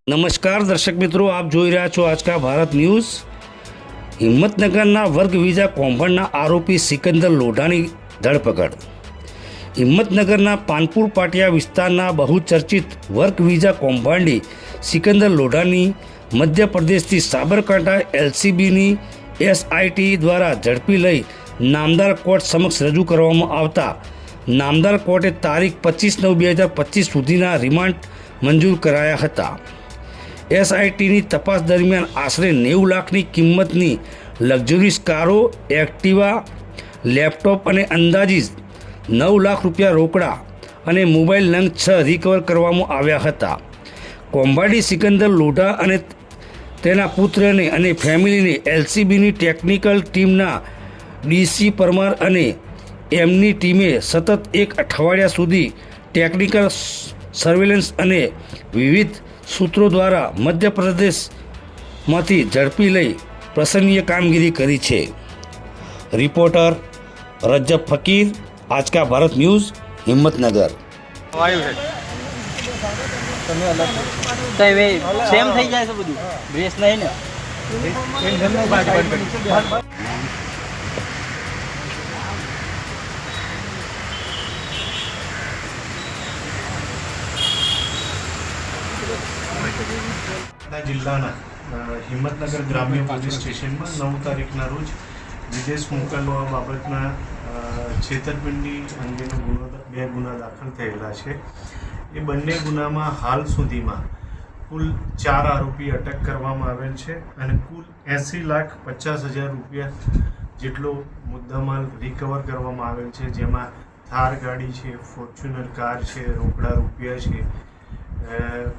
નમસ્કાર દર્શક મિત્રો, આપ જોઈ રહ્યા છો આજકા ભારત ન્યૂઝ। હિંમતનગરના વર્ક વિઝા કૌભાંડના આરોપી સિકંદર લોઢાની ધરપકડ। હિંમતનગરના પાનપુર પાટિયા વિસ્તારના બહુચર્ચિત વર્ક વિઝા કૌભાંડી સિકંદર લોઢાની મધ્યપ્રદેશથી સાબરકાંઠા એલસીબીની એસઆઈટી દ્વારા ઝડપી લઈ નામદાર કોર્ટ સમક્ષ રજૂ કરવામાં આવતા નામદાર કોર્ટે તારીખ 25/9/2025 સુધીના રિમાન્ડ મંજૂર કરાયા હતા। એસઆઈટીની તપાસ દરમિયાન આશરે 90 લાખની કિંમતની લક્ઝરીઝ કારો, એક્ટિવા, લેપટોપ અને અંદાજિત 9 લાખ રૂપિયા રોકડા અને મોબાઈલ નંગ 6 રિકવર કરવામાં આવ્યા હતા। કૌભાંડી સિકંદર લોઢા અને તેના પુત્રને અને ફેમિલીને એલસીબીની ટેકનિકલ ટીમના ડીસી પરમાર અને એમની ટીમે સતત 1 અઠવાડિયા સુધી ટેકનિકલ સર્વેલન્સ અને વિવિધ સૂત્રો દ્વારા મધ્યપ્રદેશમાંથી ઝડપી લઈ પ્રશંસનીય કામગીરી કરી છે। Reporter Rajab Fakir, Aaj Ka Bharat news, Himmatnagar. Same થઈ જાય છે બધું, ડ્રેસ નહીં ને જિલ્લાના હિંમતનગર ગ્રામ્ય પોલીસ સ્ટેશનમાં 9 તારીખના રોજ વિદેશ મોકલવા બાબતના છેતરપિંડી અંગેનો બે ગુના દાખલ થયેલા છે। એ બંને ગુનામાં હાલ સુધીમાં કુલ 4 આરોપી અટક કરવામાં આવેલ છે અને કુલ 80,50,000 રૂપિયા જેટલો મુદ્દામાલ રિકવર કરવામાં આવેલ છે, જેમાં થાર ગાડી છે, ફોર્ચ્યુનર કાર છે, રોકડા રૂપિયા છે,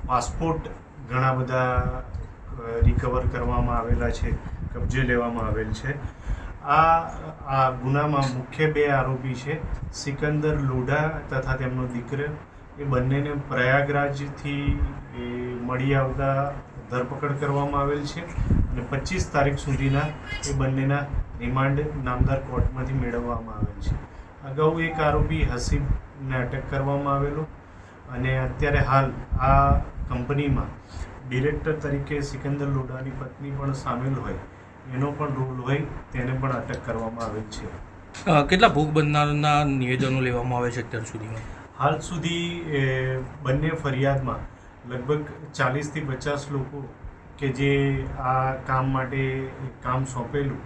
પાસપોર્ટ ઘણા બધા રિકવર કરવામાં આવેલા છે, કબજે લેવામાં આવેલ છે। આ ગુનામાં મુખ્ય 2 આરોપી છે સિકંદર લોઢા તથા તેમનો દીકરો। એ બંનેને પ્રયાગરાજથી મળી આવતા ધરપકડ કરવામાં આવેલ છે અને 25 તારીખ સુધીના એ બંનેના રિમાન્ડ નામદાર કોર્ટમાંથી મેળવવામાં આવેલ છે। અગાઉ એક આરોપી હસીબને અટક કરવામાં આવેલો અને અત્યારે હાલ આ કંપનીમાં ડિરેક્ટર તરીકે સિકંદર લોઢાની પત્ની પણ સામેલ હોય, એનો પણ રોલ હોય, તેને પણ અટક કરવામાં આવેલ છે। કેટલા ભોગ બનનારના નિવેદનો લેવામાં આવે છે અત્યાર સુધીમાં? હાલ સુધી બંને ફરિયાદમાં લગભગ 40થી 50 લોકો કે જે આ કામ માટે કામ સોંપેલું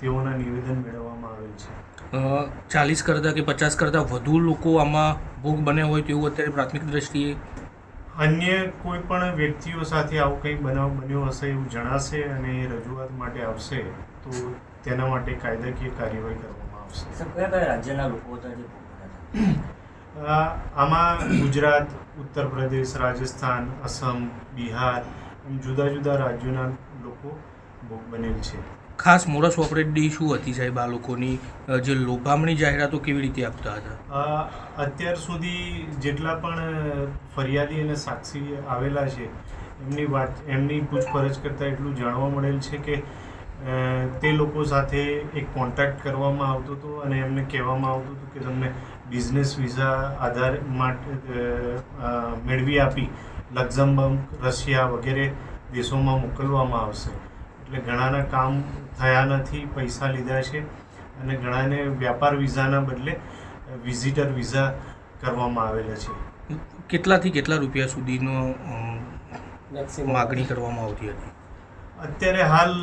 તેઓના નિવેદન મેળવવામાં આવેલ છે। 40 કરતાં કે 50 કરતાં વધુ લોકો આમાં ભોગ બન્યા હોય તેવું અત્યારે પ્રાથમિક દ્રષ્ટિએ અન્ય કોઈ પણ વ્યક્તિઓ સાથે આવું કંઈ બનાવ બન્યો હશે એવું જણાશે અને એ રજૂઆત માટે આવશે તો તેના માટે કાયદાકીય કાર્યવાહી કરવામાં આવશે। કયા રાજ્યના લોકો હતા જે આમાં ગુજરાત, ઉત્તર પ્રદેશ, રાજસ્થાન, અસમ, બિહાર એમ જુદા જુદા રાજ્યોના લોકો ભોગ બનેલ છે। ખાસ મોડસ ઓપરેન્ડી શું હતી સાહેબ આ લોકોની, જે લોભામણી જાહેરાતો કેવી રીતે આપતા હતા? અત્યાર સુધી જેટલા પણ ફરિયાદી અને સાક્ષી આવેલા છે એમની પૂછપરછ કરતાં એટલું જાણવા મળેલ છે કે તે લોકો સાથે એક કોન્ટેક્ટ કરવામાં આવતો હતો અને એમને કહેવામાં આવતું હતું કે તમને બિઝનેસ વિઝા આધાર માટે મેળવી આપી લક્ઝમબર્ગ, રશિયા વગેરે દેશોમાં મોકલવામાં આવશે। એટલે ઘણાના કામ થયા નથી, પૈસા લીધા છે અને ઘણાને વ્યાપાર વિઝાના બદલે વિઝિટર વિઝા કરવામાં આવેલા છે। કેટલાથી કેટલા રૂપિયા સુધીનો માગણી કરવામાં આવતી હતી? અત્યારે હાલ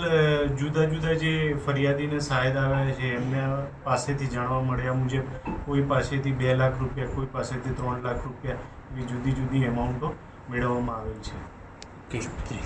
જુદા જુદા જે ફરિયાદીને સહાયતા આવ્યા છે એમના પાસેથી જાણવા મળ્યા મુજબ કોઈ પાસેથી 2 લાખ રૂપિયા, કોઈ પાસેથી 3 લાખ રૂપિયા એવી જુદી જુદી એમાઉન્ટો મેળવવામાં આવેલ છે। ઓકે।